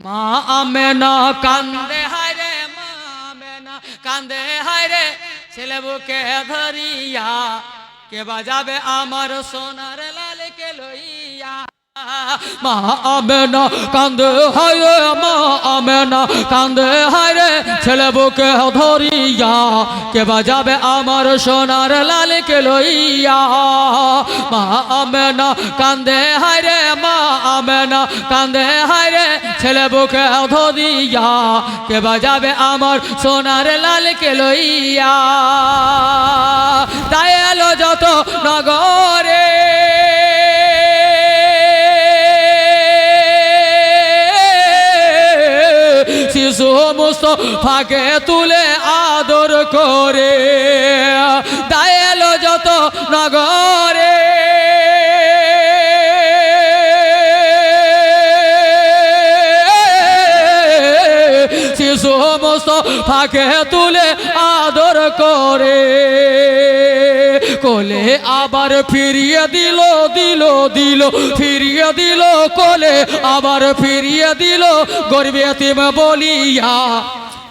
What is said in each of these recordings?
মা আমেনা কান্দে হায় রে, মা আমেনা কান্দে হায় রে, ছেলে বুকে ধরিয়া কে বাজাবে আমার সোনার লালকে লইয়া। মা আমেনা কান্দে হায় রে, মা আমেনা কান্দে হায় রে, ছেলে বুকে ধরিয়া কে বাজাবে আমার সোনার লালকে লইয়া। মা আমেনা কান্দে হায় রে, মা আমেনা কান্দে হায় রে, ছেলে বুকে ধরিয়া কে বাজাবে আমার সোনার লালকে লইয়া। তাই এলো যত নগরে শিশু মুস্তাফাকে তুলে আদর করে, তাই এলো যত নগরে শিশু মুস্তাফাকে তুলে আদর করে। কোলে আবার ফিরিয়ে দিল দিল দিল ফিরিয়ে দিল, কোলে আবার ফিরিয়ে দিল গরিব এতিম বলিয়া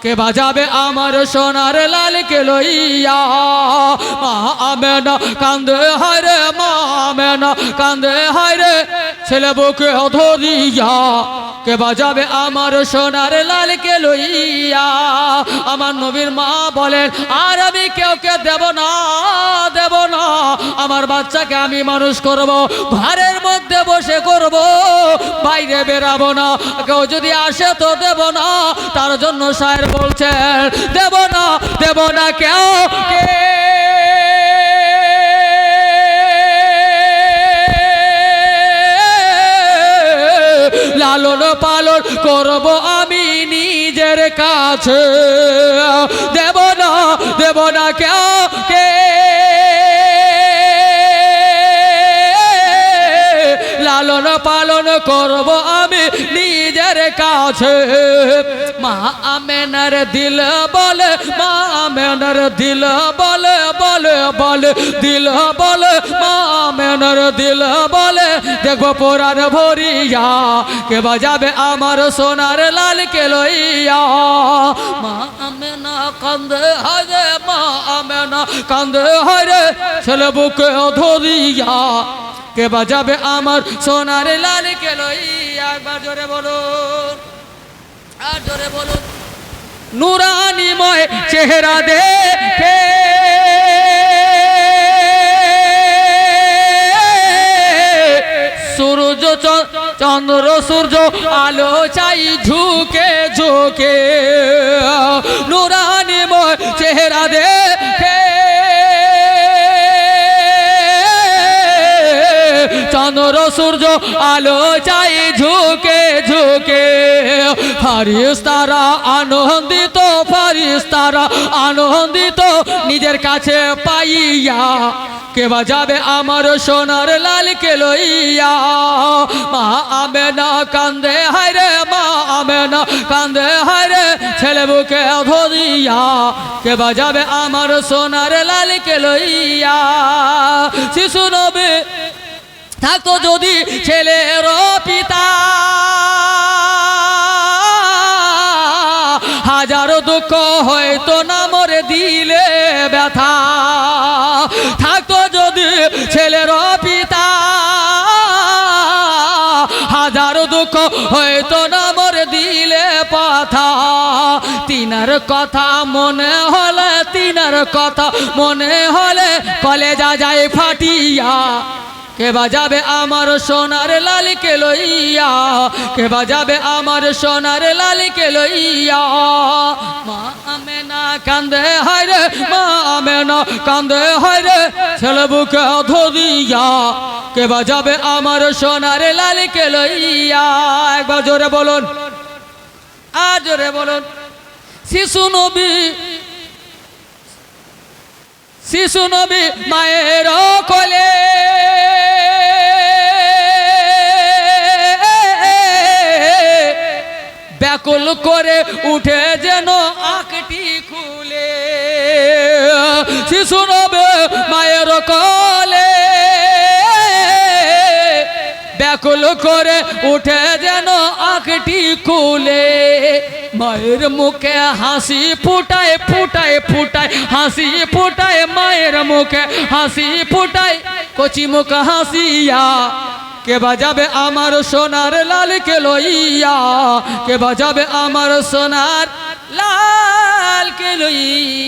কে বাজাবে আমার সোনার লালকে লইয়া। মা আমেনা কান্দে হায় রে, মা আমেনা কান্দে হায় রে, ছেলে বুকে ধরিয়া কে বাজাবে আমার সোনার লালকে লইয়া। আমার নবীর মা বলেন, আর আমি কেউকে দেব না, দেব না, আমার বাচ্চাকে আমি মানুষ করব, ঘরের মধ্যে বসে করব, বাইরে বেরাবো না, কেউ যদি আসে তো দেব না। তার জন্য শায়ের বলছেন, দেব না, দেব না কেউ কে লালন পালন করব আমি নিজের কাছে, দেব না, দেব না কেউ কে লালন পালন করব আমি নিজের কাছে। মা আমেনার দিল বলে, মা আমেনার দিল বলে, বলে বলে দিল বলে, মা আমেনার দিল বলে, দেখবো পুরাণ ভরিয়া কে বাজাবে আমার সোনার লালকে লইয়া। মা আমেনা কান্দে হায় রে, মা আমেনা কান্দে হায় রে, ছেলে বুকে ধরিয়া কে বাজাবে আমার সোনার লালকে লইয়া। একবার জোরে বলুন, আর জোরে বলুন। নুরানিময় চেহারা দেখে সূর্য চন্দ্র সূর্য আলো চাই ঝুঁকে ঝুঁকে, নুরানিময় চেহারা দেখে চন্দ্র সূর্য আলো চাই ঝুঁকে ঝুঁকে। ফারিস্তারা আনন্দিত, ফারিস্তারা আনন্দিত নিজের কাছে পাইয়া কে বাজাবে আমার সোনার লালকে লইয়া। মা আমেনা কান্দে হায় রে, মা আমেনা কান্দে হায় রে, ছেলে বুকে ধরিয়া কে বাজাবে আমার সোনার লালকে লইয়া। শিশু নবী থাকতো যদি ছেলের পিতা, হাজারো দুঃখ হয়তো না মরে দিলে ব্যথা। থাকতো যদি ছেলের পিতা, হাজারো দুঃখ হয়তো না মরে দিলে পাথা। তিনার কথা মনে হলে, তিনার কথা মনে হলে কলেজা যায় ফাটিয়া কে বাজাবে আমার সোনার লালকে লইয়া, কে বাজাবে আমার সোনার লালকে লইয়া। মা আমেনা কান্দে হায় রে, মা আমেনা কান্দে হায় রে, ছেলে বুকে ধরিয়া কে বাজাবে আমার সোনার লালকে লইয়া। একবার জোরে বলুন, আর জোরে বলুন। শিশু নবী, শিশু নবী মায়ের কোলে ব্যাকুল করে উঠে যেন আঁখটি খুলে। শিশু নবী মায়ের কোলে ব্যাকুল করে উঠে যেন পাকটি খুলে মায়ের মুখে হাসি ফুটায় ফুটায় ফুটায় হাসি ফুটায় মায়ের মুখে হাসি ফুটায় কচি মুখ হাসিয়া কে বাজাবে আমার সোনার লালকে লইয়া কে বাজাবে আমার সোনার লালকে লইয়া